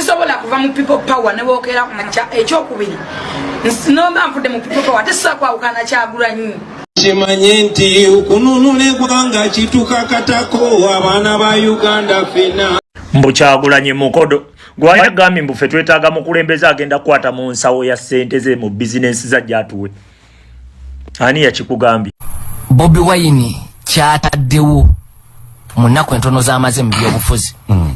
sisobola kuva mu people power ne wokera ku macha ekyokubiri nomba mpude mu people power tesa kwa ukana Kyagulanyi kimanye nti okununula eggwanga kitukakatako abaana ba Uganda fena mbu Kyagulanyi mukodo gwayagambye mbu ffe twetaaga mukulembeza agenda kukwata mu nsawo ya ssente ze mu bizinensi za jatuwe ani yakikugambye Bobi Wine kyataddewo mu nnaku entono z'amaze mu byobufuzi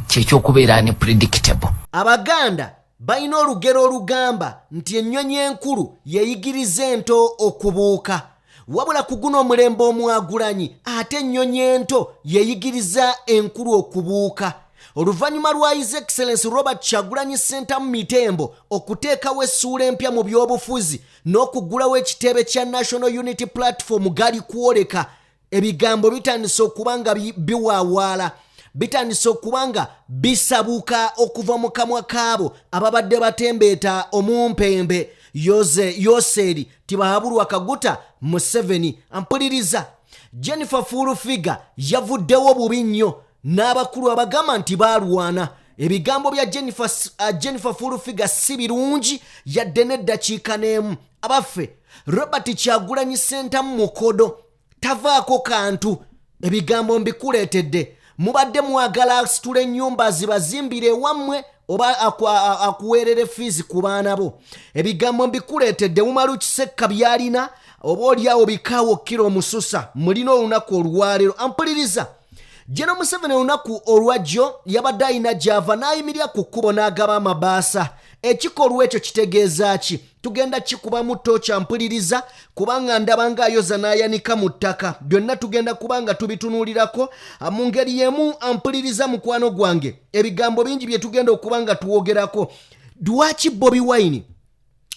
kyekyokubeera ne predictable. Abaganda balina olugero olugamba nti ennyonyi enkulu yeyigiriza ento okubuuka wabula ku guno omulembe omwagulanyi ate ennyonyi ento yeyigiriza enkulu okubuuka. Oluvannyuma lwa His Excellency Robert Kyagulanyi Center mu Mitembo okuteekawo essuula empya mu byobufuzi n'okuggulawo ekitebe kya National Unity Platform gali kwoleka ebigambo bitandise okubanga biwaawaala bitandise okubanga bisabuka okuva mu kamwa kaabo ababadde batembeeta omumpembe Yoseri Tibahabulwa Kaguta Museveni. Ampuliriza Jennifer Furufiga yavuddewo bubi nnyo n'abakulu abagamba nti baalwana. Ebigambo bya Jennifer Furufiga si birungi yadde n'eddakiika n'emu. Abaffe Robert Kyagulanyi Center mu mukodo tavaako kantu. Ebigambo mbikuleetedde mubadde mwagala asitula ennyumba zibazimbire wammwe oba akuweerere fees ku baana bo. Ebigambo mbikuleetedde mumalu kisekka byalina oba oliawo bikaawo kiro mususa mulina olunaku olwaleero. Ampuliriza Gen.M7 olunaku olwajjo yabadde alina gy'ava n'ayimirira ku kkubo n'agaba amabaasa. Ekikolwa ekyo kitegeeza ki? Tugenda kikuba mu ttooki. Ampuliriza kubanga ndaba ng'ayoza n'ayanika mu ttaka. Byonna tugenda kubanga tubitunuulirako mu ngeri y'emu. Ampuliriza mukwano gwange ebigambo bingi bye tugenda okuba nga tuwogerako. Lwaki Bobi Wine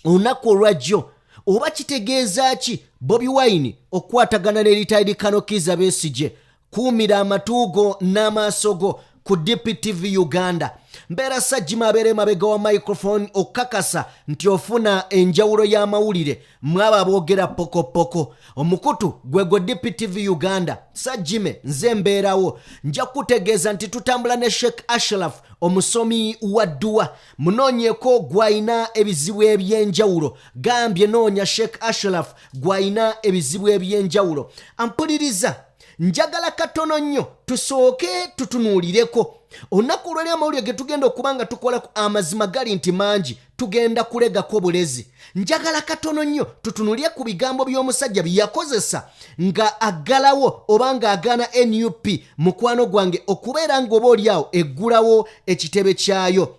olunaku olwajjo oba kitegeeza ki Bobi Wine okukwatagana ne retired Kano Kizza Besigye? Kuumira amatuugo n'amaasogo ku DPTV Uganda. Mbeera Sajjima abeere mabega wa microphone okakasa nti ofuna enjawulo y'amawulire mwaba boogera pokopoko. Omukutu gwego DPTV Uganda. Sajjime nze mbeerawo nja kutegeeza nti tutambula ne Sheikh Ashraf omusomi wa dduwa. Munoonyeko gwayina ebizibu eby'enjawulo. Gambye noonya Sheikh Ashraf gwayina ebizibu eby'enjawulo. Ampuliriza njagala katono nnyo tusooke tutunuulireko olunaku olwali amawulire ge tugenda okuba nga tukola amazima gali nti mangi tugenda kulegako bulezi. Njagala katono nnyo tutunuulire ku bigambo by'omusajja bye yakozesa nga aggalawo oba nga agaana NUP mukwano gwange okubeera ng'oba oliawo eggulawo ekitebe kyayo.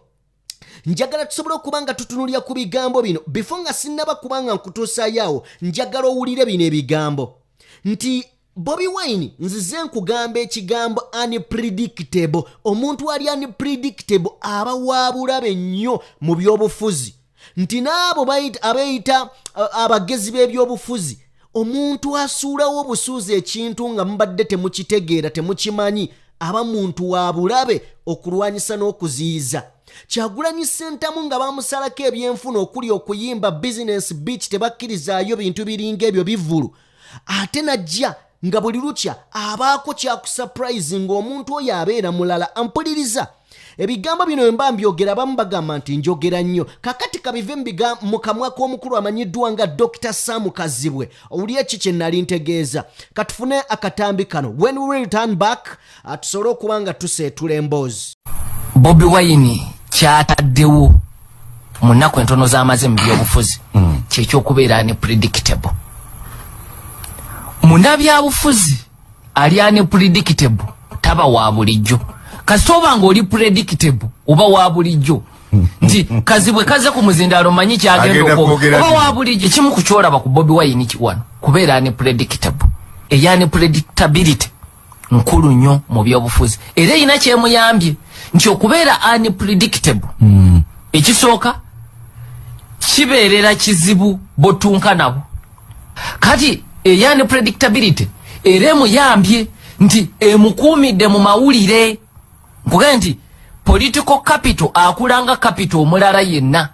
Njagala tusobole okuba nga tutunuulira ku bigambo bino before nga sinnaba kuba nga nkutuusaayo njagala owulire bino ebigambo nti Bobi Wine nzize nkugamba ekigambo unpredictable. Omuntu ali unpredictable aba waabulabe nnyo mu byobufuzi. Nti n'abo abeeyita abagezi b'ebyobufuzi omuntu asuulawo obusuuzi ekintu nga mubadde temukitegeera temukimanyi aba muntu waabulabe okulwanyisa n'okuziyiza. Kyagulanyi Center nga bamusalako ebyenfuna okuli okuyimba business beach tebakkirizaayo bintu biringa ebyo bivulu. Ate najja nga buli lukya abaako kyakusurprise ng'omuntu oyo abeera mulala. Ampuliriza ebigambo bino mba mbyogera abamu bagamba nti njogera nnyo kakati kabive mu kamwa k'omukulu amanyiddwa nga Dr. Sam Kazibwe. Owuli eki kye nali ntegeeza. Katufune akatambi kano. When we return back tusobole okuba nga tuseetula emboozi. Bobi Wine kyataddewo mu nnaku entono z'amaze mu byobufuzi kyekyokubeera ne predictable. Munnabyabufuzi ali unpredictable taba wa bulijjo. Kasita oba ng'oli predictable oba wa bulijjo nti Kazibwe kaze ku muzindaalo manyi kyagenda oba wa bulijjo. Kimu ku kyolaba ku Bobi Wine kiwano kubeera unpredictable. Unpredictability nkulu nnyo mu byobufuzi era erina kyemuyambye nti okubeera unpredictable. Ekisooka kibeerera kizibu botunka nabo. Kati eyani predictability era emuyambye nti emukuumidde mu mawulire. Nkugambye nti political capital akulanga capital omulala yenna.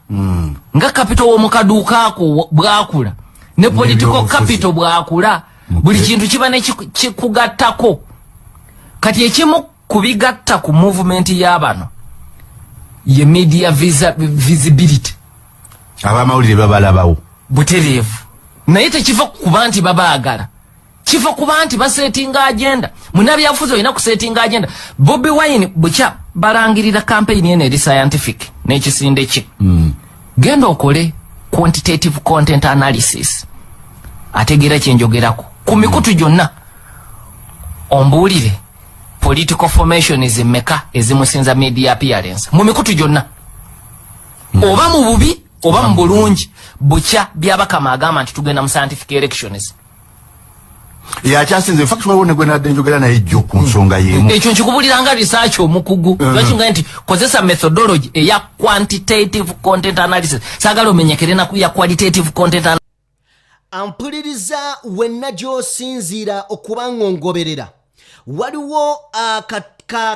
Nga capital w'omukaduuka ako bwakula ne political capital bwakula buli kintu kiba ne kikugattako. Kati ekimu kubigatta ku movement y'abano ye media visibility abamawulire babalabawo butereevu naye tekiva kuba nti babaagala kifa kuba nti basetinga agenda munabyafuzi olina kusetinga agenda Bobi Wine bukya balangirira campaign eno eri scientific n'ekisinde kye genda okole quantitative content analysis ategeera kyenjogerako ku mikutu gyonna ombuulire political formations mmeka ezimusinza media appearance mu mikutu gyonna oba mu bubi oba mu bulungi bukya byabakama agamba nti tugenda mu scientific elections yakyasinze fact wabone gwe nadde njogera naye jjo ku nsonga yemu ekyo nkikubulira nga research omukugu lwakinga nti kozesa methodology eya quantitative content analysis sagala omenyekere naku ya qualitative content ampuliriza wenna gy'osinziira okuba ng'ongoberera waliwo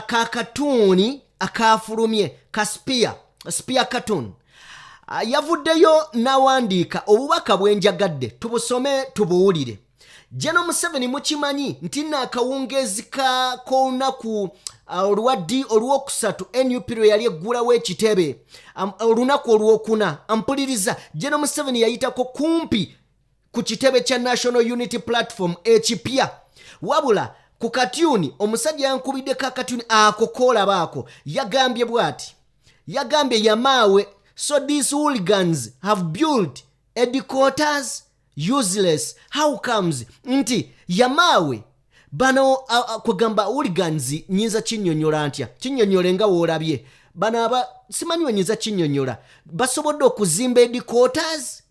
kakatuuni akafulumye ka spear cartoon yavuddeyo n'awandiika obubaka bwenjagadde tubusome tubuwulire. Gen.M7 mukimanyi nti n'akawungeezi k'olunaku olwaddi olwokusatu NUP lwe yali eggulawo ekitebe olunaku olwokuna ampuliriza Gen.M7 yayitako kumpi ku kitebe kya National Unity Platform ekipya wabula ku katyuni omusajja yankubidde katyuni akokoola baako yagambye bw'ati yagambye yamaawe so these hooligans have built headquarters useless. How comes nti yamaawe bano kugamba hooligans nyinza kinyonyola ntya kinyonyole nga woolabye bano aba simanyi nyinza kinyonyola basobodde okuzimba headquarters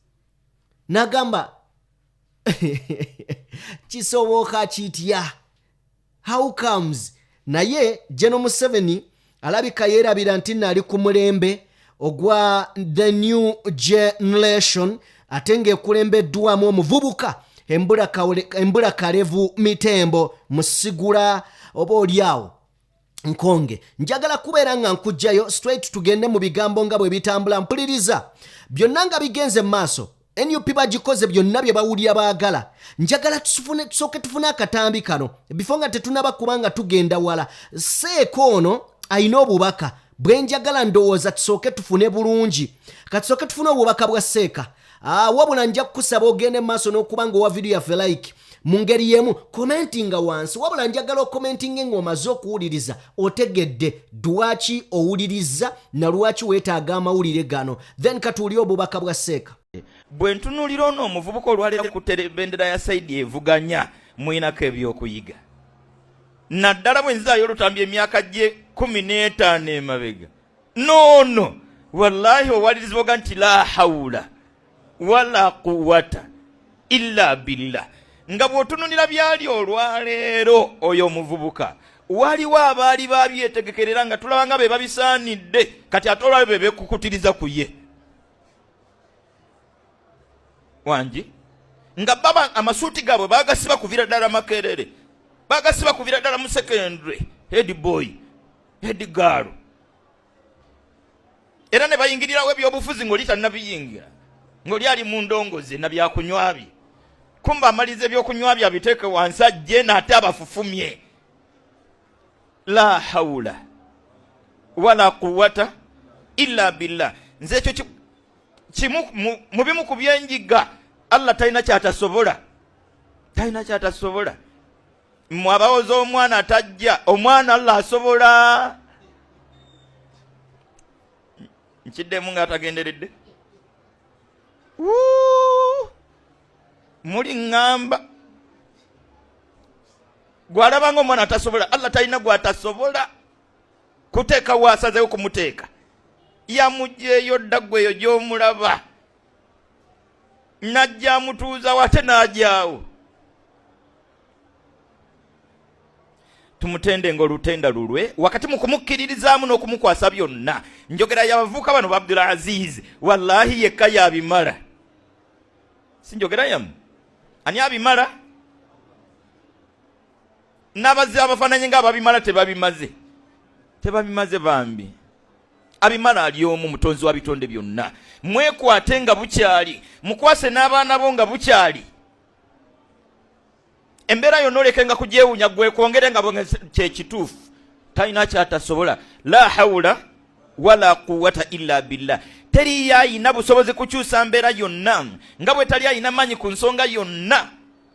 nagamba kisoboka kitya how comes naye Gen.M7 alabika yeerabira nti nali ku mulembe ogwa the new generation atenge kulembeddwamu omuvubuka embula kalevu mitembo musigula oba olyawo nkonge njagala kubeera nga nkujjayo straight tugende mu bigambo nga bwe bitambula mpuliriza byonna nga bigenze mu maaso NUP bagikoze byonna bye bawulira baagala njagala tusooke tufune akatambi kano before nga tetunaba kubanga tugenda wala seeko ono ayina obubaka bwenjagala ndowooza tusooke tufune bulungi katusooke tufune obubaka bwa seeka wabula nja kukusaba ogende maaso n'okuba nga owa video yaffe like mu ngeri yemu commentinga wansi wabula njagala okomentinga ng'omaze okuwuliriza otegedde lwaki owuliriza na lwaki weetaaga amawulire gano then katuulire obubaka bwa seeka. Bwe ntunuulira ono omuvubuka olwaleero ku bendera ya saidi evuganya muyinako ebyokuyiga naddala bwe nzaayo olutambi emyaka gye 15 emabega no wallahi owalirizibwaga nti la hawula wala quwwata illa billah nga bw'otunulira byali olwaleero oyo omuvubuka waliwo abaali babyetegekerera nga tulaba nga be babisaanidde kati ate olwaleero be bekukutiriza ku ye wanji nga baba amasuuti gaabwe bagasiba kuvira ddala Makerere bagasiba kuvira ddala mu secondary head boy head girl era ne bayingirirawo ebyobufuzi ng'oli tannabiyingira ng'oli ali mu ndongoze na byakunywa bye kumba amaliza ebyokunywa bye abiteeke wansi ajje n'ate abafufumye la hawula wala quwwata illa billah nze ekyo kimu mu bimu ku byenjiga Allah talina kyatasobola mwabawoza omwana atajja omwana Allah asobola nkiddemu nga atagenderedde muli ngamba gwalabanga omwana atasobola Allah talina gwatasobola kuteeka waasazeyo kumuteeka yamugyeyo ddagweyo gy'omulaba najja amutuuza wate n'ajaawo tumutendenga olutenda lulwe wakati mu kumukkiririzaamu n'okumukwasa byonna njogera y'abavubuka bano ba Abdul Aziz wallahi yekka yabimala si njogera yamu ani abimala n'abazzi abafaananye ng'ababimala tebabimaze bambi abimala ali omu mutonzi wa bitonde byonna mwekwate nga bukyali mukwase n'abaana bo nga bukyali embeera yonna olekenga kugyewunya gwe kwongere nga kyekituufu talina kyatasobola la hawula wala quwwata illa billah. Teri yayina busobozi kukyusa mbeera yonna nga bwe tali ayina manyi ku nsonga yonna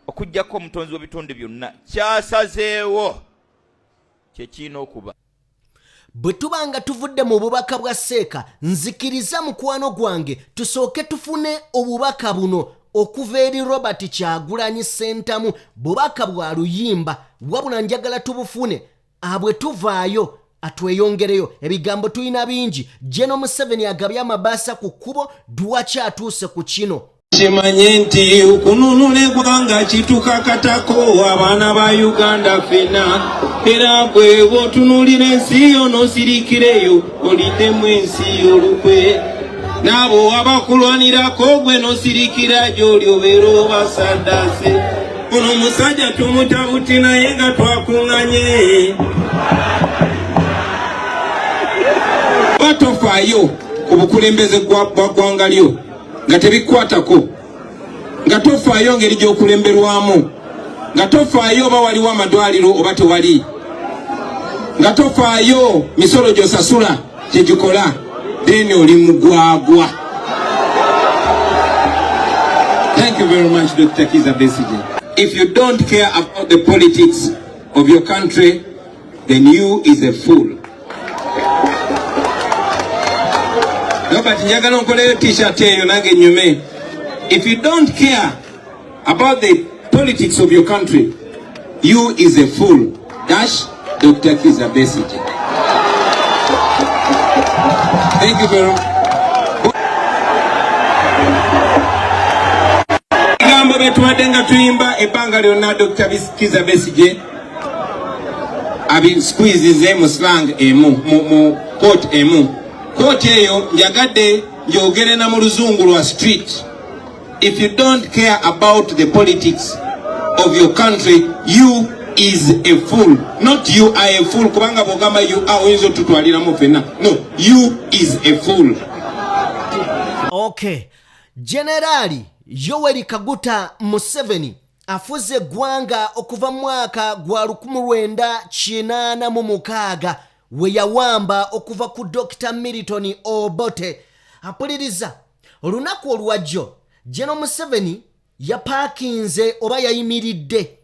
okujjako omutonzi w'ebitonde byonna kyasazeewo kyekiina okuba. Bwe tubanga tuvudde mu bubaka bwa Seeka nzikiriza mukwano gwange tusooke tufune obubaka buno okuva eri Robert Kyagulanyi Ssentamu, bubaka bwa luyimba wabula njagala tubufune abwe tuvaayo atweyongereyo. Ebigambo tuyina bingi. Gen.M7 agabye amabaasa ku kkubo duwaki atuuse ku kino. Kimanye nti okununula eggwanga kitukakatako abaana ba Uganda ffena, era bwe bw'otunuulira ensi yo n'osirikireyo oliddemu ensi y'olukwe, n'abo abakulwanirako gwe n'osirikira gy'oli obeera obasaddaase. Ono omusajja tumuta naye nga twakuŋŋanye. Batofaayo ku bukulembeze bwa ggwanga lyo nga tebikwatako, nga tofaayo ngeri gy'okulemberwamu, nga tofaayo oba waliwo amadwaliro oba tewali, nga tofaayo misolo gy'osasula kyegikola, then oli mugwagwa. Thank you very much, Dr. Kiza Besigye. If you don't care about the politics of your country, then you is a fool. Robert njagala nkoleyo t-shirt eyo nange nyume. If you don't care about the politics of your country, you is a fool. Dash Dr. Kiza Besigye. Thank you very much. Gambo betuwadde nga tuyimba ebbanga lyonna Dr. Kiza Besigye abi squeezes mu slang mu quote emu. Quote eyo njagadde njogere na mu luzungu lwa street. If you don't care about the politics of your country, you is a fool. Not you are a fool kubanga bogamba you are oyinza tutwaliramu ffenna. No, you is a fool. Okay. Generali Yoweri Kaguta Museveni afuze eggwanga okuva mu mwaka gwa 1986 we yawamba okuva ku Dr. Milton Obote. Apuliriza olunaku olwajjo Gen.M7 yapaakinze oba yayimiridde.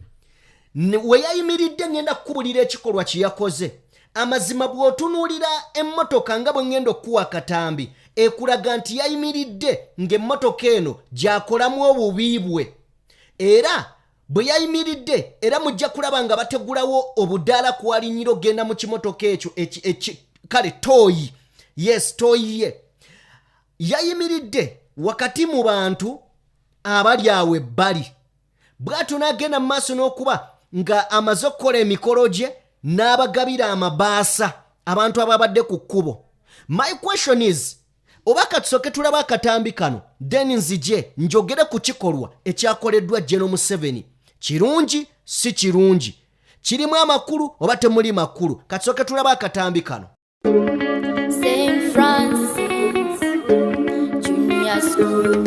We yayimiridde ngenda kukubulira ekikolwa kye yakoze. Amazima bw'otunuulira emmotoka nga bwe ngenda okuwa katambi ekulaga nti yayimiridde ng'emmotoka eno gyakolamu obubi bwe. Era bwe yayimiridde era mujja kulaba nga bategulawo obudaala ku alinyiro genda mu kimotoka ekyo kale toyi. Yes, toyi ye. Yayimiridde wakati mu bantu abali awo ebbali. Bw'atyo n'agenda mu maaso n'okuba nga amaze okukola emikolo gye n'abagabira amabaasa abantu ababadde ku kkubo. My question is, oba katusooke tulaba akatambi kano then nzije njogere ku kikolwa ekyakoleddwa Gen.M7. Kirungi si kirungi, kirimu amakulu oba temuli makulu? Katusooke tulaba akatambi kano. St. Francis Junior School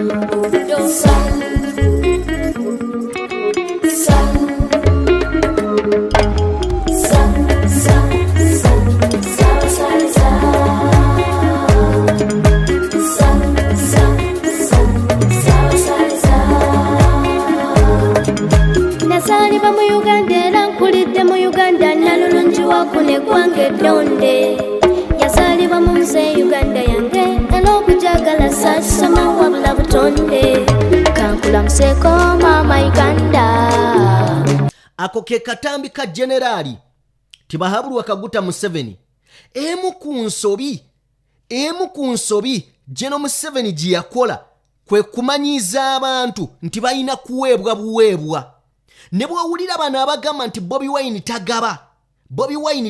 Nasaliba mu Uganda era nkulidde mu Uganda nalulungi wakune gwange donde. Yasalibwa mu nsi Uganda yange era okujagala sasoma wabula butonde. Kankula museko mama Uganda. Ako ke katambi ka Generali Tibahabulwa Kaguta Museveni. Emu ku nsobi Gen.M7 gye yakola kwe kumanyiza abantu nti balina kuweebwa buweebwa. Ne bw'owulira bano abagamba nti Bobi Wine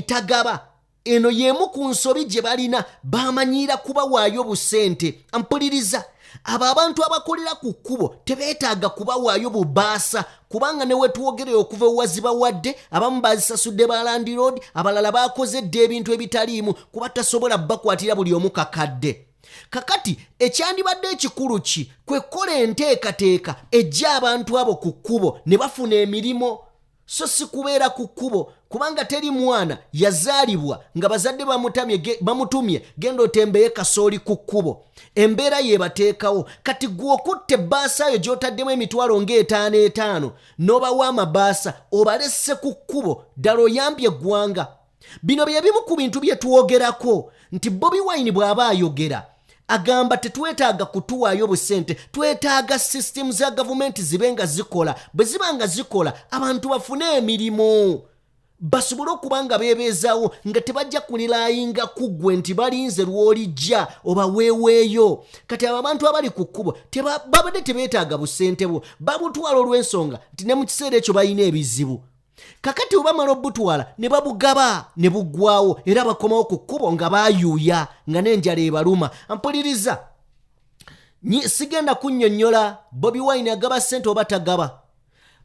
tagaba, eno y'emu ku nsobi gye balina bamanyira kubawaayo busente. Ampuliriza, abo abantu abakolera ku kkubo tebeetaaga kubawaayo bubaasa kubanga ne wetwogerera okuva ewaziba wadde abamu bazisasudde ba Land Road, abalala bakozedde ebintu ebitaliimu kuba tasobola bakwatira buli omu kakadde. Kakati ekyandibadde ekikulu ki kwe kola enteekateeka ejja abantu abo ku kkubo ne bafuna emirimu, so si kubeera ku kkubo kubanga teri mwana yazaalibwa nga bazadde bamutumye genda otembeye kasooli ku kkubo embeera yebateekawo kati gwe okutte bbaasa yo gy'otaddemu emitwalo ng'etaano n'obawa amabaasa obalesse ku kkubo ddala oyambye eggwanga. Bino bye bimu ku bintu bye twogerako nti Bobi Wine bw'aba ayogera agamba tetwetaaga kutuwaayo busente, twetaaga system za gavumenti zibe nga zikola. Bwe ziba nga zikola abantu bafune emirimu basobole okuba nga beebeezaawo nga tebajja kulilayinga ku ggwe nti balinze lw'olijja oba weeweeyo. Kati abo abantu abali ku kkubo babadde tebeetaaga busente bwo, babutwala olw'ensonga nti ne mu kiseera ekyo balina ebizibu. Kakati obamala obutwala ne babugaba ne buggwawo era bakomawo ku kkubo nga baayuuya nga n'enjala ebaluma. Mpuliriza sigenda kunnyonnyola Bobi Wine agaba ssente oba tagaba,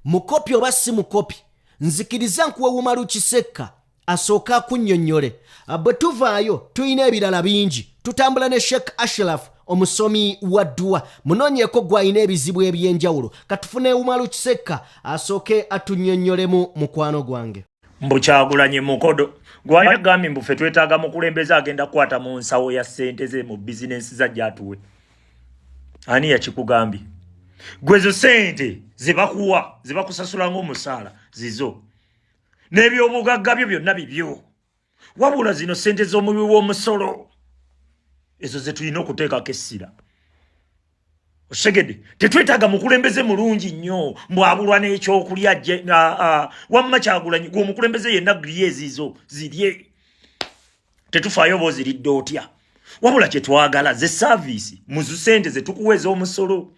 mukopi oba si mukopi. Nzikiriza nkuwe Umaru Kisekka asooka akunnyonnyole. Bwe tuvaayo tulina ebirala bingi. Tutambula ne Sheikh Ashraf omusomi wa dduwa, munoonyeeko gw'alina ebizibu eby'enjawulo. Katufune Umaru Kisekka asooke atunnyonnyolemu mukwano gwange. Mbukyagulanye mukodo gw'agambye mbu ffe twetaaga mukulembeze agenda kukwata mu nsawo ya ssente ze mu bizinensi za gyatuwe. Ani yakikugambye? Gwezo ssente zebakuwa zebakusasula ng'omusaala zizo n'ebyobugagga byo byonna bibyo, wabula zino ssente z'omubi w'omusolo ezo ze tulina okuteekako essira. Osegedde tetwetaaga mukulembeze mulungi nnyo mbwabulwa n'ekyokulya wamma Kyagulanyi gw'omukulembeze yenna gulye ezizo zirye, tetufaayo booziridde otya, wabula kye twagala ze saaviisi muzu ssente ze tukuweeza omusolo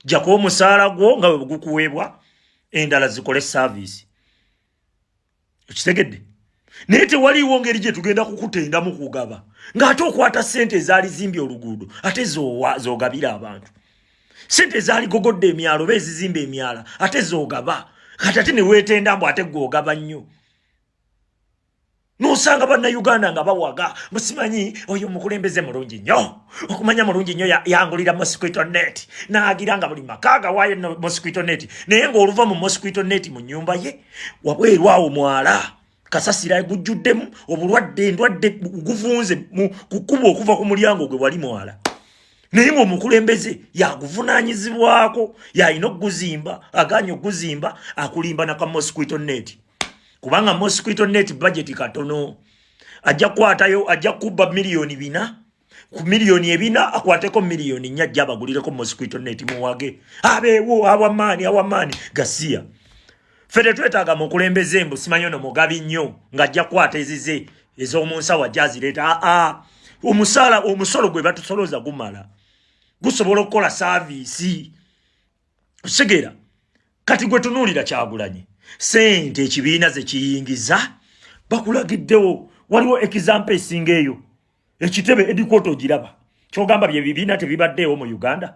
jako omusaala gwo nga bwe gukuweebwa endala zikole saaviisi. Okitegedde? Naye tewaliiwo ngeri gye tugenda kukutenda mu kugaba ng'ate okwata ssente ezaali zimbye oluguudo ate zoogabira abantu, ssente ezaali gogodde emyalo beezizimba emyala ate zoogaba, kati ate ne weetenda mbu ate gw'ogaba nnyo. N'osanga bannayuganda nga bawaga musimanyi oyo omukulembeze mulungi nnyo, okumanya mulungi nnyo yangulira mosquito net n'agira nga buli makaaga waayo mosquito net, naye ng'oluva mu mosquito net mu nnyumba ye wabweru awo mwala kasasira gujjuddemu obulwadde endwadde guvunze ku kkubo okuva ku mulyango gwe wali mwala. Naye ng'omukulembeze yaguvunaanyizibwako yalina okuguzimba, agaanye okuguzimba akulimba naka mosquito net. Kubanga mosquito net budget katono ajja kwatayo ajja kubba milioni 4 ku milioni 4 akwateko milioni 4 ajja bagulireko mosquito net muwage abewo awamaani gasiya. Fede twetaaga mukulembeze mbu simanyono mugabi nnyo ng'ajja kwata ezize ez'omunsawo jazireta omusolo gwe batusoloza gumala gusobola okukola saaviisi. Segera kati gwe tunuulira Kyagulanyi sente ekibiina ze kiyingiza bakulagiddewo, waliwo example esinga eyo ekitebe edikoto giraba kyogamba bye bibiina tebibaddeewo mu Uganda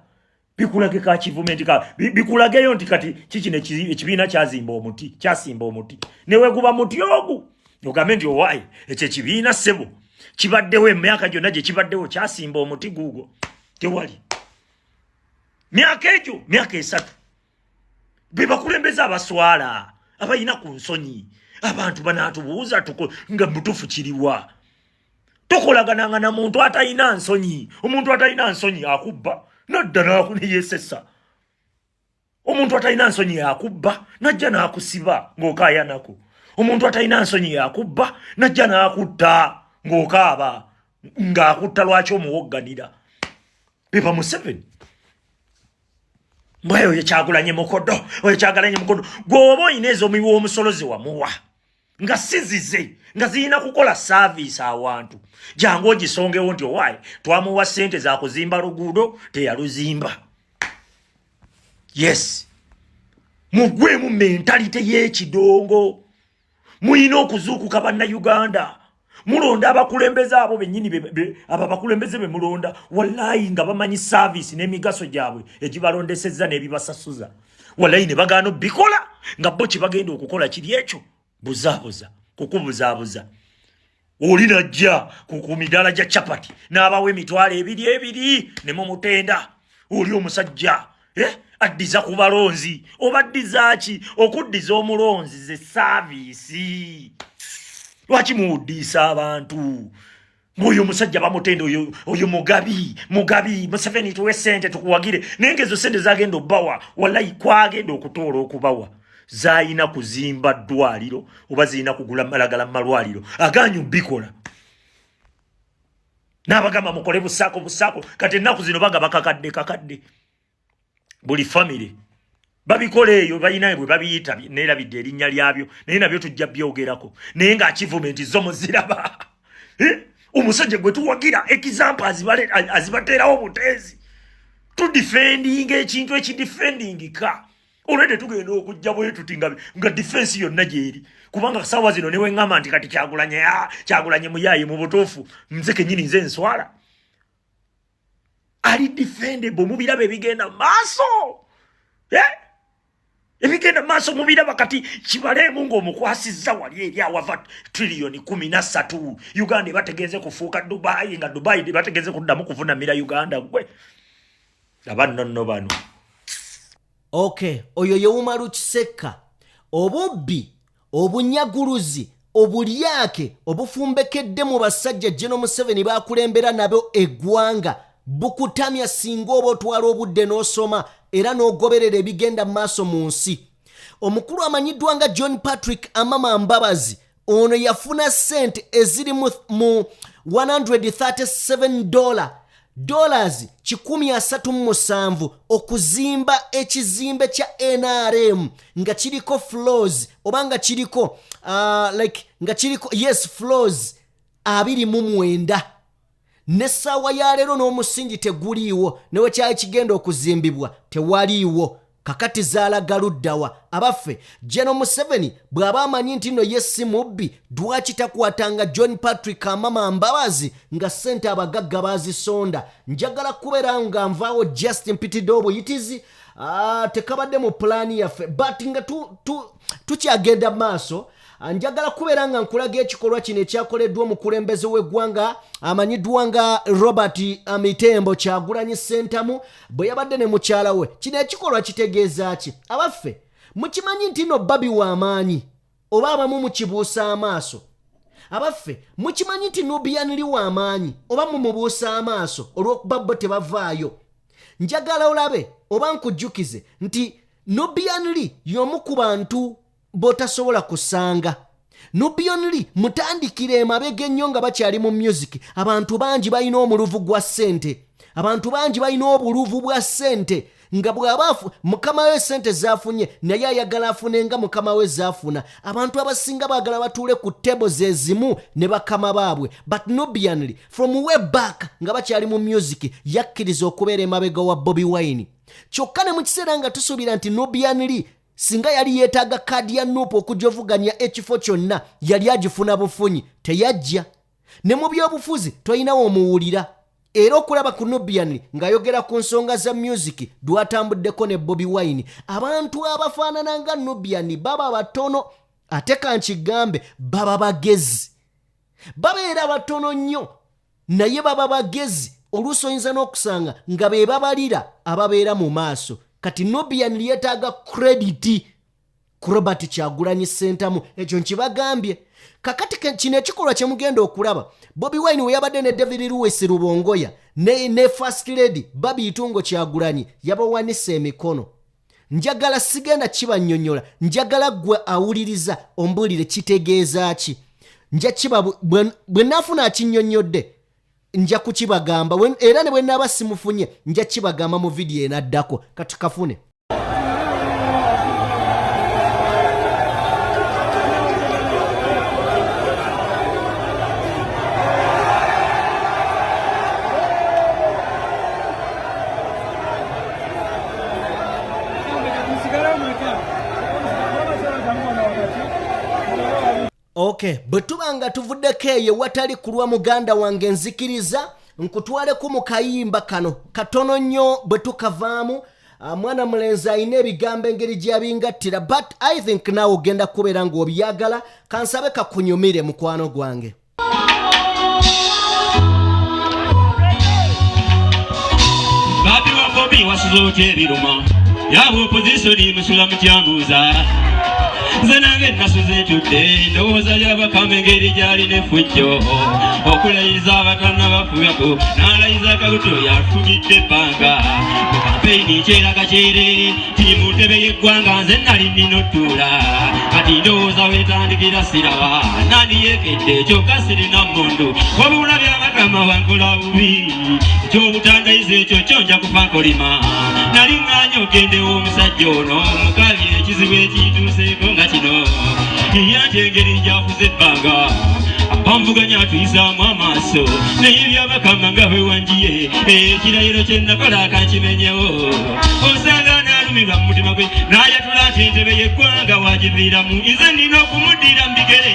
bikulage ka kivumenti ka bikulageyo nti kati kikino ekibiina kyasimba omuti newe guba muti ogu ogambe nti owaye ekyo ekibiina ssebo kibaddewo emyaka gyonna gye kibaddewo kyasimba omuti guugwo tewali myaka 3 be bakulembeza abaswala abayina ku nsonyi abantu banaatubuuza nga mutufu kiriwa tokolagananga na muntu atalina nsonyi. Omuntu atalina nsonyi akubba nadda n'akuneyesesa, omuntu atalina nsonyi akubba najja n'akusiba ng'okaayanako, omuntu atalina nsonyi akubba najja n'akutta ng'okaaba ng'akutta lwaki omuwogganira. Beba Museveni mbwe oyo Kyagulanyi mukodo, oyo Kyagulanyi mukodo gw'oba oyina ez'omubi w'omusolozi wamuwa nga sizize nga zirina kukola saaviisi awantu jangu ogisongewo nti owaayi twamuwa ssente za kuzimba luguudo teyaluzimba. Yes, mugwemu mentalite y'ekidongo, muyina okuzuukuka bannayuganda mulonda abakulembeze abo bennyini abo abakulembeze be mulonda wallahi nga bamanyi saaviisi n'emigaso gyabwe egibalondesezza n'ebibasasuza wallahi ne bagaana bikola nga bo kibagenda okukola kiri ekyo buzaabuza kukubuzaabuza. Oli najja ku midala gya chapati n'abawa emitwalo 2 ne mumutenda oli omusajja Addiza ku balonzi obaddiza ki okuddiza omulonzi ze service lwaki muddisa abantu oyo musajja bamutende oyo mugabi Museveni tuwe sente tukuwagire nengezo sente zagenda obbawa wallahi kwagenda okutoola okubawa zaayina kuzimba ddwaliro oba zirina kugula malagala malwaliro aganyu bikola n'abagamba mukole busaako kati ennaku zino baga bakakadde buli family babikole eyo bayina bwe babiyita nerabidde erinnya lyabyo naye nabyo tujja byogerako naye nga achievement zo muziraba omusajja gwe tuwagira example azibateerawo butezi tu defending ekintu ekidefending ka olwedde tugenda okujja bwe tutinga nga defense yonna gyeri kubanga sawa zino newe ngama nti kati kyagulanye muyayi mu butuufu nze kenyini nze nswala ali defendable mubirabe bigenda maaso ebigenda maaso mubiraba kati kibaleemu ng'omukwasizza wali eri awava trillion 13 Uganda bategeeze kufuuka Dubai nga Dubai bategeeze kuddamu kuvunamira Uganda gwe abanno bano. Okay, oyo yewumalu Kiseka obubbi obunyaguluzi obulyake obufumbekedde mu basajja Gen.M7 bakulembera nabo eggwanga bukutamya singa oba otwala obudde n'osoma era n'ogoberera ebigenda maaso mu nsi. Omukulu amanyiddwa nga John Patrick Amama Mbabazi ono yafuna sente eziri mu $137 $137 okuzimba ekizimbe kya NRM nga kiriko floors oba nga kiriko nga kiriko floors 29 nessaawa ya leero n'omusingi teguliiwo newe kyali kigenda okuzimbibwa tewaliiwo kakati zaalaga luddawa abaffe Gen.M7 bw'aba amanyi nti nno ye si mubbi lwaki takwatanga John Patrick Amama Mbabazi nga ssente abagagga baazisonda. Njagala kubeera nga nvaawo just mpitidde obuyitizi tekabadde mu pulaani yaffe but nga tukyagenda maaso. Njagala kubeera nga nkulaga ekikolwa kino ekyakoleddwa omukulembeze w'eggwanga amanyiddwa nga Robert Amitembo Kyagulanyi Ssentamu bwe yabadde ne mukyala we. Kino ekikolwa kitegeeza ki? Abaffe mukimanyi nti no Bobi w'amaanyi oba abamu mukibuusa amaaso. Abaffe mukimanyi nti Nubianli w'amaanyi oba mumubuusa amaaso olw'okuba bo tebavaayo. Njagala olabe oba nkujjukize nti Nubianli y'omu ku bantu botasobola kusanga. Nubianli mutandikire emabega ennyo nga bakyali mu music. Abantu bangi balina omuluvu gwa ssente. Abantu bangi balina obuluvu bwa ssente nga bw'abaafu mukama we ssente zaafunye naye ayagala afune nga mukama we zaafuna. Abantu abasinga baagala batuule ku tebo zezimu ne bakama baabwe. But Nubianli from way back nga bakyali mu music yakkiriza okubeera emabega wa Bobi Wine. Kyokka ne mu kiseera nga tusuubira nti Nubianli singa yali yeetaaga kaadi ya Nuupu okujovuganya ekifo kyonna yali agifuna bufunyi teyajja. Ne mu byobufuzi toyinawo omuwulira. Era okulaba ku Nubianli ng'ayogera ku nsonga za music lwatambuddeko ne Bobi Wine. Abantu abafaanana nga Nubianli baba batono ate kankigambe baba bagezi. Babeera batono nnyo naye baba bagezi oluusi oyinza n'okusanga nga be babalira ababeera mu maaso. Kati Nubianli yeetaaga credit ku Robert Kyagulanyi Ssentamu ekyo nkibagambye. Kakati kino ekikolwa kye mugenda okulaba Bobi Wine we yabadde ne David Lewis Rubongoya ne First Lady Babi Itungo Kyagulanyi yabawanise emikono. Njagala sigenda kibannyonnyola, njagala gwe awuliriza ombulire kitegeeza ki. Nja kiba bwe naafuna akinnyonnyodde nja kukibagamba era ne bwe naaba simufunye nja kibagamba mu vidiyo enaddako kati kafune. Okay, bwetubanga tuvuddeko eyo watali kulwa muganda wange nzikiriza nkutwaleko mu kayimba kano katono nnyo bwe tukavaamu. Mwana mulenzi alina ebigambo engeri gy'abingattira but I think nawe ogenda kubeera ng'obyagala. Kansabe kakunyumire mukwano gwange. Babi wa Bobi wasizote biruma yabo opposition musula mutyanguza zanange nasuze tudde ndowooza ly'abakamengeri gyali nefujjo okulayiza abatana bafuyako n'alayiza kabuto yafugidde ebbanga mu kampeyini kyeraga kyere tiri mu ntebe y'eggwanga nze nali nnina otuula kati ndowooza weetandikira siraba nani yeekedde kyokka sirina mmundu wabula by'amatama wankola bubi ekyobutandayiza ekyo kyo nja kufa nkolima nali ŋŋaanya ogendewo omusajja ono mukabi ekizibu ekituuseeko nga kino yante engeri gyafuze ebbanga abamvuganya atuyisaamu amaaso naye byabakama nga bwewanjiye ekirayiro kye nakola kankimenyewo osanga naalumirwa mu mutima gwe n'ayatula nti entebe y'eggwanga wagiviiramu nze nina okumuddira mu bigere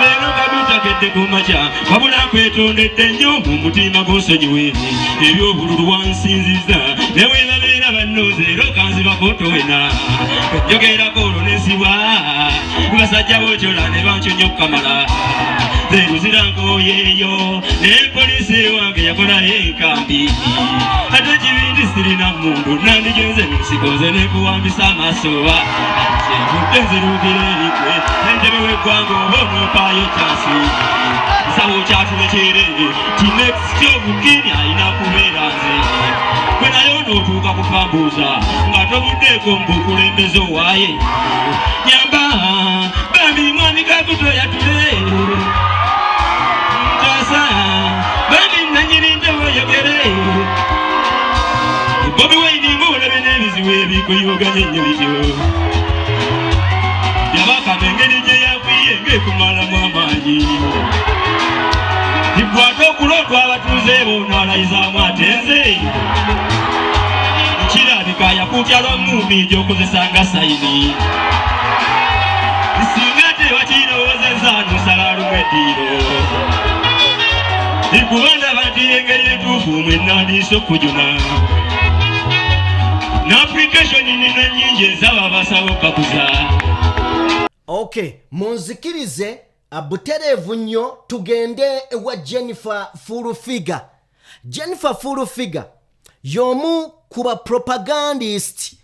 leero kabitakedde ku makya wabula nkwetondedde nnyo mu mutima gw'onsonyiwe ebyobululu wansinziza newebabeera bannoze ero kanzibakotowena njogerako olwo nensibwa basajja bokyola ne banconya okukamala zeruzirankooyeeyo n'empoliisi wange yakolayo enkambi ate kibindi sirina mundu nandigenze munsiko nze nekuwambisa amaasoba kyevudde nzirukira erikwe entebe w'eggwanga oba onoopaayo kyansi nsawo kyatulekere kinekisity obukini alina kubeera nze gwe naye onootuuka kufambuuza nga tobuddeeko mbukulembeze owaaye nyamba bamirimu amikakuto yatule ntasa bambi nanyini nteweyogere Bobi Wine ng'olabye n'ebizibu ebikuyuganya ennyo bityo yabakamengeri gye yakwiye ng'ekumalamu amaanyi ikwata okulotwa abatuuze bono alayizaamu atenze kirabika yakuutya lwa mumbi gy'okozesanga sayini singa tebakirowoozezza nosala lumu eddiiro ikubanda banti engeri entuufu mwenandiisa okujuna n'application nina nnyingi ezaba abasaba okakuza okay munzikirize abutereevu nnyo tugende ewa Jennifer Furufiga. Jennifer Furufiga y'omu ku ba propagandist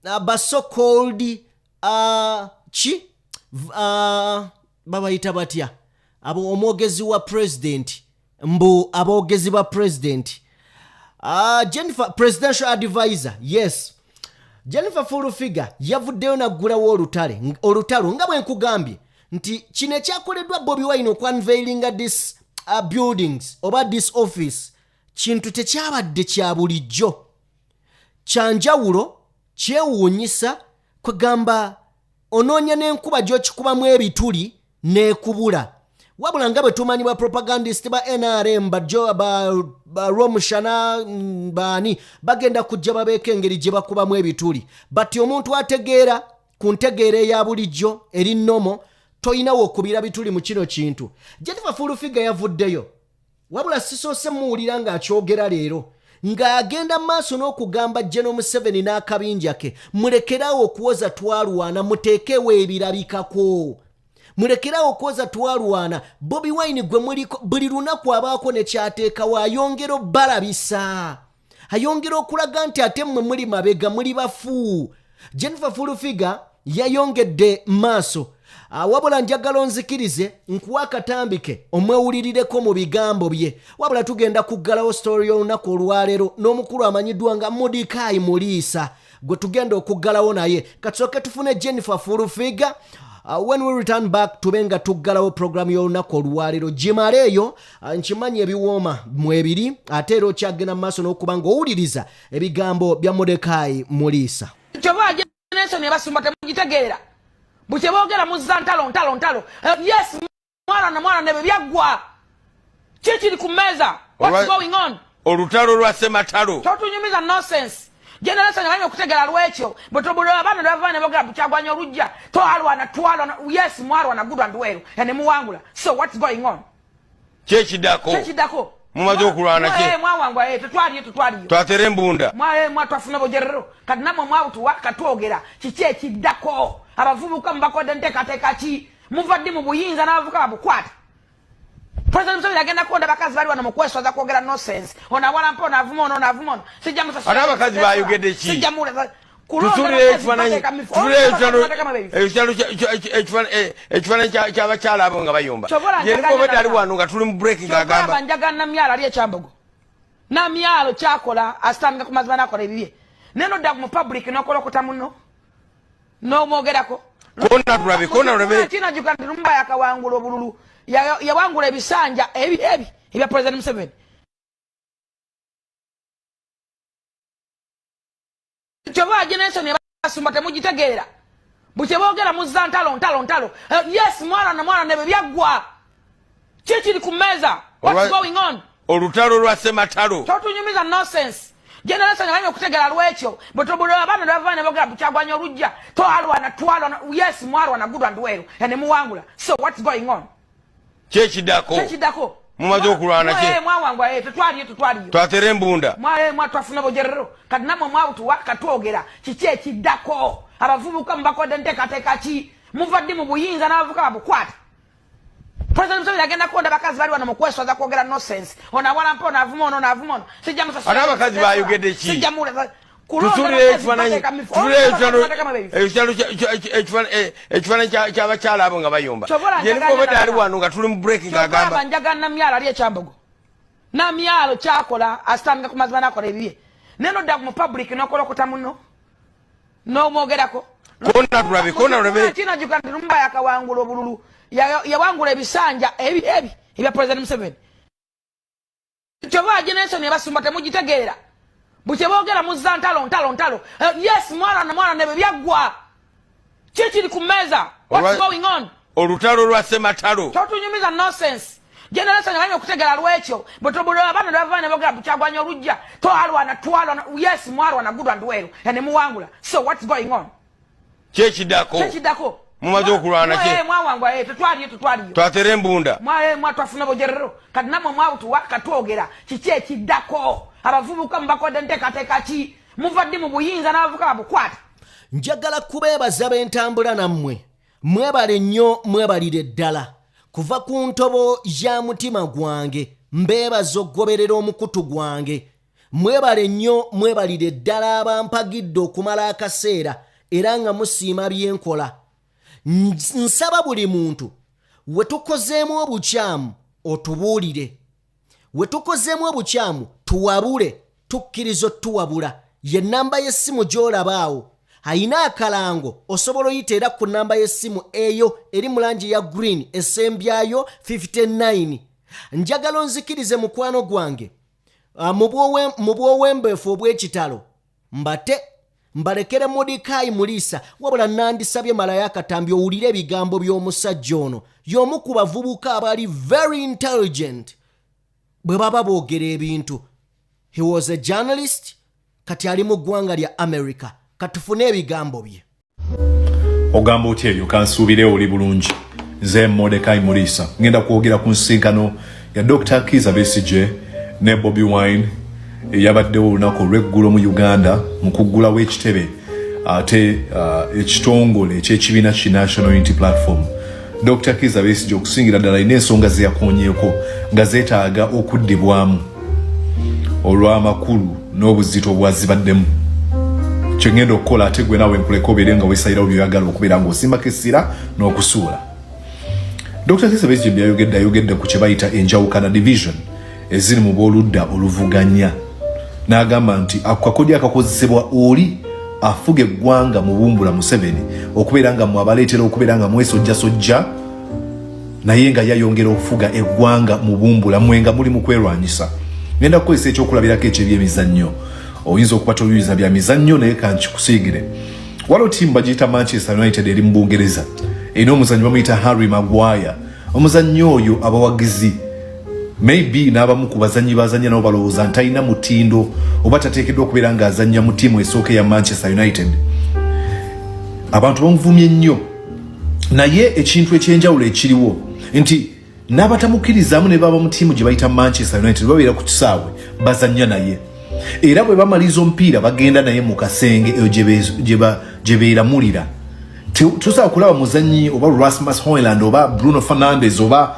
aba so-called babayita batya abo omwogezi wa president mbu aboogezi ba president Jennifer presidential advisor. Yes, Jennifer Furufiga yavuddeyo naggulawo olutalo nga bwe nkugambye nti kino ekyakoleddwa Bobi Wine okwanveilinga this buildings oba this office kintu tekyabadde kya bulijjo, kyanjawulo, kyewuunyisa, kwegamba onoonya n'enkuba gy'okikubamu ebituli n'ekubula. Wabula nga bwe tumanyi ba propagandist ba NRM ba Romushana bani bagenda kujja babeeka engeri gye bakubamu ebituli, but omuntu ategeera ku ntegeera eya bulijjo eri nnomo toyinawo okubira bituli mu kino kintu. Jennifer Furufiga yavuddeyo, wabula sisoose muwulira ng'akyogera leero ng'agenda maaso n'okugamba Gen.M7 n'akabinja ke mulekerawo okuwoza twalwana muteekewo ebirabikako, mulekerawo okwoza twalwana. Bobi Wine gwe muliko buli lunaku abaako ne kyateekawo ayongera obbalabisa, ayongera okulaga nti ate mmwe muli mabega muli bafu. Jennifer Furufiga yayongedde maaso, wabula njagala onzikirize nkuwa akatambike omwewulirireko mu bigambo bye, wabula tugenda kuggalawo story y'olunaku olwaleero n'omukulu amanyiddwa nga Mudikayi Muliisa gwe tugenda okuggalawo naye. Katusooke tufune Jennifer Furufiga. When we return back tubenga tuggalawo program y'olunaku olwaleero gimaleeyo. Nkimanyi ebiwooma mwebiri ate era okyagenda mu maaso n'okuba ng'owuliriza ebigambo bya Mudikayi Muliisa. Kyova Gen.M7 yabasumba temugitegeera bukye boogera muzza ntalo. Yes, mwana ne byaggwa kikiri ku mmeeza. What's going on? Olutalo lwa Sematalo totunyumiza nonsense. Gen.M7 yabanye okutegeera lwekyo bwetobulira abaana bava ne boogera bukyagwanya olujja twalwana. Yes, mwarwana good and well ene muwangula. So what's going on? Kyekidako mumaze okulwana kye mwawangwa tetwaliyo twatere embunda mwatwafuna bojerero kati namwe mwawutuwa katwogera kiki ekiddako. Abavubuka mubakodde nteekateeka ki? Muvadde mu buyinza n'abavubuka babukwata. President Museveni agenda kuonda bakazi bali wano mukweswa za kwogera nonsense. Ona wala mpo na vumono na vumono. Sijja musasa. Ana bakazi ba yogede chi. Sijja mula. Tusule ekifana ky'abakyala abo nga bayomba. Yeniko bedali wano nga tuli mu breaking agamba. Banjaga na myala ali ekyambogo. Na myalo kyakola asitanga ku mazima nakola ebibye. Neno da mu public nokola kutamuno. No mogerako. Kona tulabe. China jukandi rumba yakawangula obululu. Yawangula ebisanja ebi ebya President Museveni. Choba Gen.M7 yabasumba temugitegeera. Buche boogera muzza ntalo. Yes, mwana nebe byagwa. Kiki ku meza? What's going on? Olutalo lwa sematalo. Totunyumiza nonsense. Gen.M7 yabanye okutegeera lwekyo. Botobulo abana bavane boogera bukyagwanya olujja. Twalwana. Yes, mwana good and well. Ene muwangula. So what's going on? Kiki dako. Mumaze okulwana ki? Mwawangwa tutwaliyo. Twatere embunda. Twafuna bojerero. Kati namwe mwawutu wakatwogera. Kiki ekiddako. Abavubuka mbakodde nteekateeka ki? Muvadde mu buyinza n'abavubuka babukwata. President Museveni agenda kuonda bakazi bali wano mukweswa za kwogera nonsense. Ona wala mpo na vumono. Sijja musasa. Ana bakazi ba yogede chi. Sijja mula. Tusule ekifana ky'abakyala abo nga bayomba. Yeniko bedali wano nga tuli mu breaking agamba. Banjaga na myala ali ekyambogo. Na myalo kyakola asitanga ku mazima nakola ebibye. Neno da mu public nokola kutamuno. No mogerako. Kona tulabe. China jukandi rumba yakawangula obululu. Yawangula ebisanja ebi ebya President Museveni. Choba Gen.M7 yabasumba temugitegeera. Buche boogera muzza ntalo. Yes, mwana nebe byagwa. Kiki ku meza? What's going on? Olutalo lwa sematalo. Totunyumiza nonsense. Gen.M7 yabanye okutegeera lwekyo. Botobulo abana bavane boogera bukyagwanya olujja. Twalwana. Yes, mwana good and well. Ene muwangula. So what's going on? Kiki dako. Mumaze okulwana ki? Mwawangwa tutwaliyo. Twatere embunda. Twafuna bojerero. Kati namwe mwawutu wakatwogera. Kiki ekiddako. Abavubuka mbakodde nteekateeka ki? Muvadde mu buyinza n'abavubuka babukwata. Njagala kubeebaza b'entambula nammwe. Mwebale nnyo mwebalire ddala. Kuva ku ntobo ya mutima gwange. Mbeebaza okugoberera omukutu gwange. Mwebale nnyo mwebalire ddala abampagidde okumala akaseera era nga musiima byenkola. Nsaba buli muntu wetukozeemu obukyamu otubuulire. Wetukozeemu obukyamu tuwabule, tukkiriza tuwabula. Ye namba y'essimu gy'olabaawo. Ayina akalango osobola oyita era ku namba y'essimu eyo eri mu langi ya green esembyayo 59. Njagala onzikirize mukwano gwange. Mu bw'owembeefu obw'ekitalo. Mbalekere Modikayi Mulisa wabula nandisabye Malaya Akatambi owulire ebigambo by'omusajja ono. Y'omu ku bavubuka abali very intelligent. Bwe baba boogera ebintu. He was a journalist. Kati ali mu ggwanga lya America. Katufune ebigambo bye. Ogamba otya eyo kansuubire oli bulungi. Nze Modikayi Mulisa. Ngenda kwogera ku nsinkano ya Dr. Kizza Besigye ne Bobi Wine yabaddewo olunaku olw'eggulo mu Uganda mu kuggulawo ekitebe ate ekitongole ekyekibiina ki National Unity Platform. Dr. Kizza Besigye okusingira ddala alina ensonga ze yakoonyeeko nga zeetaaga okuddibwamu olw'amakulu n'obuzito bwazibaddemu. Kye ngenda okukola ate gwe naawe nkuleka obeere nga weesayirawo byoyagala okubeera ng'osimbako essira n'okusuula. Dr. Kizza Besigye ayogedde ku kye bayita enjawukana division eziri mu booludda oluvuganya. N'agamba nti akakodyo akakozesebwa oli afuga eggwanga mu bumbula Museveni okubeera nga mwabaleetera okubeera nga mwesojjasojja naye nga yayongera okufuga eggwanga mu bumbula mmwe nga muli mu kwerwanyisa. Ngenda kukozesa ekyokulabirako eky'ebyemizannyo. Oyinza okuba toyuliza bya mizannyo naye kankikusiigire. Waliwo ttiimu bagiyita Manchester United eri mu Bungereza. Erina omuzannyi bamuyita Harry Maguire. Omuzannyo oyo abawagizi maybe n'abamu ku bazannyi bazannya nabo balowooza ntalina mutindo oba tateekeddwa okubeera ng'azannya mu ttiimu esooka ya Manchester United. Abantu bamuvumye nnyo naye ekintu ekyenjawulo ekiriwo nti n'abatamukkirizamu ne baba mu ttiimu gye bayita Manchester United babeera ku kisaawe bazannya naye era bwe bamaliza omupiira bagenda naye mu kasenge eyo gye beeramulira. Tusobola kulaba muzannyi oba Rasmus Hojlund oba Bruno Fernandes oba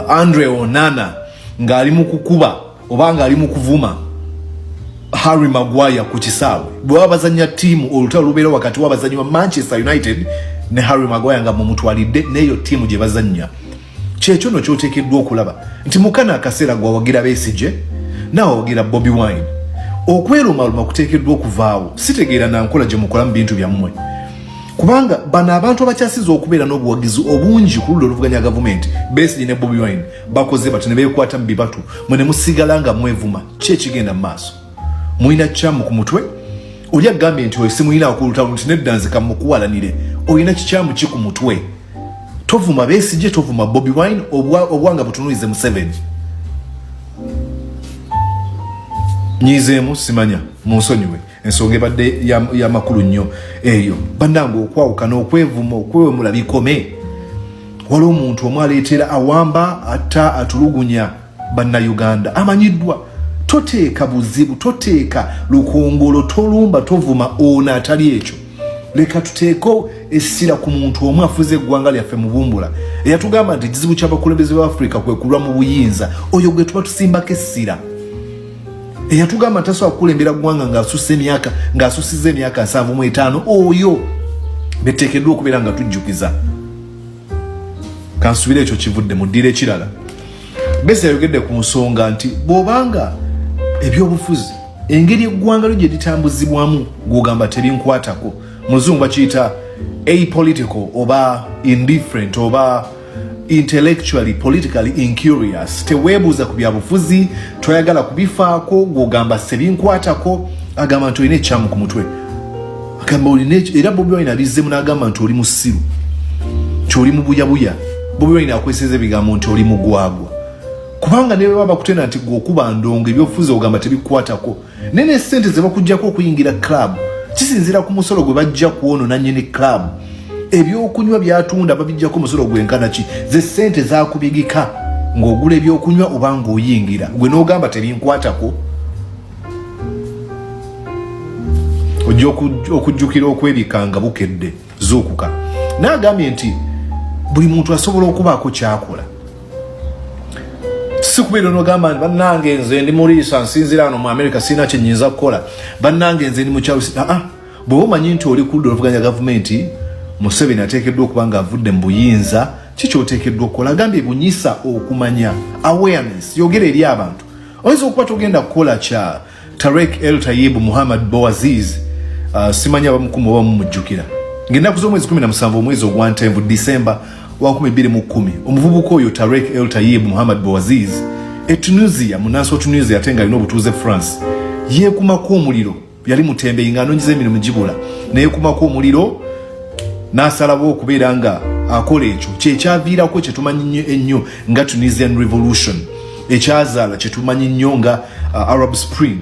Andre Onana ng'ali mu kukuba oba ng'ali mu kuvuma Harry Maguire ku kisaawe bwe bazanya tiimu olutalo lubeera wakati w'abazanyi wa Manchester United ne Harry Maguire nga mumutwalidde n'eyo tiimu gye bazanya kyekyo no kyoteekeddwa okulaba nti mukana akaseera gwawagira Besigye n'awawagira Bobi Wine okwerumaluma kuteekeddwa okuvaawo sitegeera nankola gye mukola mu bintu byammwe kubanga bano abantu abakyasiza okubeera n'obuwagizi obungi ku ludda oluvuganya gavumenti Besigye ne Bobi Wine bakoze bati ne beekwata mu bibatu mwe ne musigala nga mwevuma ki ekigenda mu maaso mulina kikyamu ku mutwe oli agambye nti oyo simulina okulutamu nti nedda nze kamukuwalanire olina kikyamu ki ku mutwe tovuma Besigye tovuma Bobi Wine obwanga butunulize Museveni nyizeemu simanya munsonyiwe ensonga ebadde ya makulu nnyo eyo bannange okwawukana okwevuma okwewemula bikome waliwo omuntu omu aleetera awamba atta atulugunya bannayuganda amanyiddwa toteeka buzibu toteeka lukongolo tolumba tovuma ono atali ekyo leka tuteeko essira ku muntu omu afuze eggwanga lyaffe mubumbula eyatugamba nti ekizibu ky'abakulembeze ba Afrika kwe kulwa mu buyinza oyo gwe tuba tusimbako essira eyatugamba nti tasobola kukulembera ggwanga ng'asusiza emyaka 75 oyo beteekeddwa okubeera nga tujjukiza kansubira ekyo kivudde mu ddiiro ekirala Besigye yayogedde ku nsonga nti bw'obanga ebyobufuzi engeri eggwanga lyo gye litambuzibwamu gw'ogamba tebinkwatako muzungu bakiyita apolitical oba indifferent oba intellectually politically incurious teweebuuza ku byabufuzi toyagala kubifaako gw'ogamba sebinkwatako agamba nti olina ekyamu ku mutwe agamba olina era Bobi Wine alizzemu n'agamba nti oli musiru nti oli mu buyabuya Bobi Wine akweseza ebigambo nti oli mugwagwa kubanga ne baba bakutenda nti gwokuba ndongo ebyofuzi ogamba tebikwatako nene sente ze bakujjako okuyingira club kisinzira ku musolo gwe bajja kuono na nnyini club ebyokunywa byatunda babijjako musolo gwenkana ki ze sente zakubigika ng'ogula ebyokunywa oba ng'oyingira gwe n'ogamba tebinkwatako ojja okujjukira okwebikanga bukedde zuukuka n'agambye nti buli muntu asobola okubaako kyakola sikubeera n'ogamba nti bannange nze ndi muliisa nsinzira ano mu America sirina kye nnyinza kukola bannange nze ndi mukyalo bw'oba omanyi nti oli ku ludda oluvuganya gavumenti Museveni ateekeddwa okuba nga avudde mu buyinza kiki oteekeddwa okukola agambye bunyisa okumanya awareness yogera eri abantu oyinza okuba togenda kukola kya Tarek El Tayib Muhammad Boaziz simanya abamukumu oba mumujjukira ng'ennaku z'omwezi 17 omwezi ogwa Ntenvu December wa 2010 omuvubuka oyo Tarek El Tayib Muhammad Boaziz Tunisia munansi wa Tunisia ate nga alina obutuuze France yeekumako omuliro yali mutembeyi ng'anoonyeza emirimu gibula neyeekumako omuliro n'asalawo okubeera nga akola ekyo kyekyaviirako kyetumanyi ennyo nga Tunisian Revolution ekyazaala kyetumanyi nnyo nga Arab Spring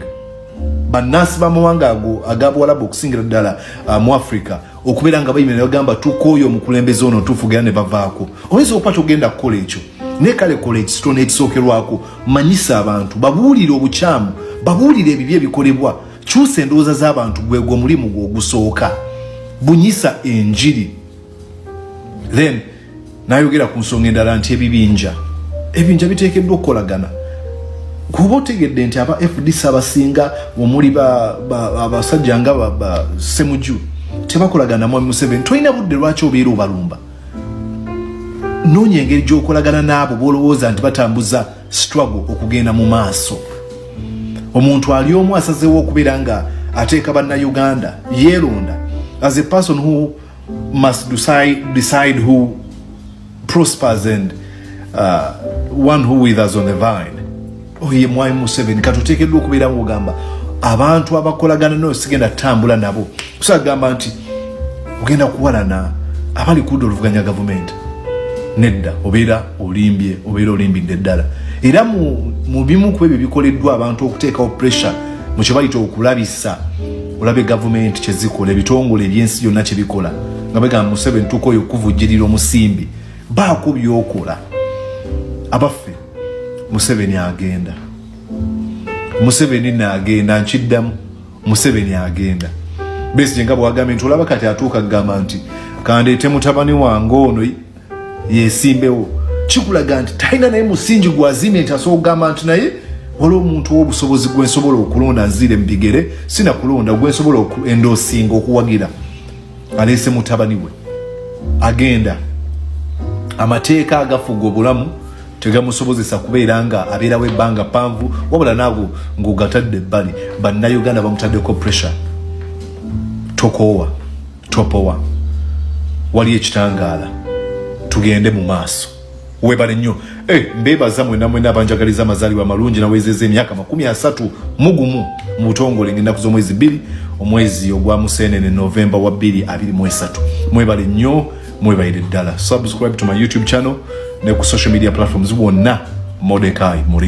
bannansi b'amawanga ago agabuwalabu okusingira ddala mu Africa okubeera nga bayimira bagamba tukooyo omukulembeze ono tufugera ne bavaako oyinza okuba togenda kukola ekyo naye kale kola ekisitone ekisookerwako manyisa abantu babuulire obukyamu babuulire ebibi ebikolebwa kyusa endowooza z'abantu gwegwo omulimu gw'ogusooka bunyisa enjiri then nayogera ku nsonga endala nti ebibinja biteekeddwa okukolagana kuba otegedde nti aba FDC abasinga omuli abasajja nga Ssemuju tebakolagana mwami Museveni tolina budde lwaki obeera obalumba noonya engeri gy'okolagana n'abo b'olowooza nti batambuza struggle okugenda mu maaso omuntu ali omu asazeewo okubeera nga ateeka bannayuganda yeeronda as a person who must decide who prospers and one who withers on the vine oye mwami Museveni katuteekeddwa okubeera ng'ogamba abantu abakolagana nayo sigenda tambula nabo kusagamba nti ogenda kuwalana abali ku ludda oluvuganya gavumenti nedda obeera olimbidde ddala era mu bimu ku ebyo bikoleddwa abantu okuteekawo pressure mu kye bayita okulabisa olabe gavumenti kyezikola ebitongole ebyensi byonna kyebikola nga bagamba Museveni tukooyo okuvujjirira omusimbi baako byokola abaffe Museveni agenda Museveni naagenda nkiddamu Museveni agenda Besigye nga bw'agambye nti olaba kati atuuka kugamba nti kandeete mutabani wange ono yeesimbewo kikulaga nti talina naye musingi gwazimye nti asobola okugamba nti naye waliwo omuntu w'obusobozi gwensobola okulonda nzire mu bigere sinakulonda gwensobola endoosinga okuwagira aleese mutabani we agenda amateeka agafuga obulamu tegamusobozesa kubeera nga abeerawo ebbanga panvu wabula naago ng'ogatadde ebbali bannayuganda bamutaddeko pressure topowa wali ekitangaala tugende mu maaso webale nnyo mbeebaza mwena abanjagaliza amazaalibwa amalungi nawezeza emyaka 30 mugumu mu butongole ng'ennaku z'omwezi 2 omwezi ogwa Museenene Novemba wa 2023 mwebale nnyo mwebayire ddala. Subscribe to my YouTube channel ne ku social media platforms wonna Mordecai Muri.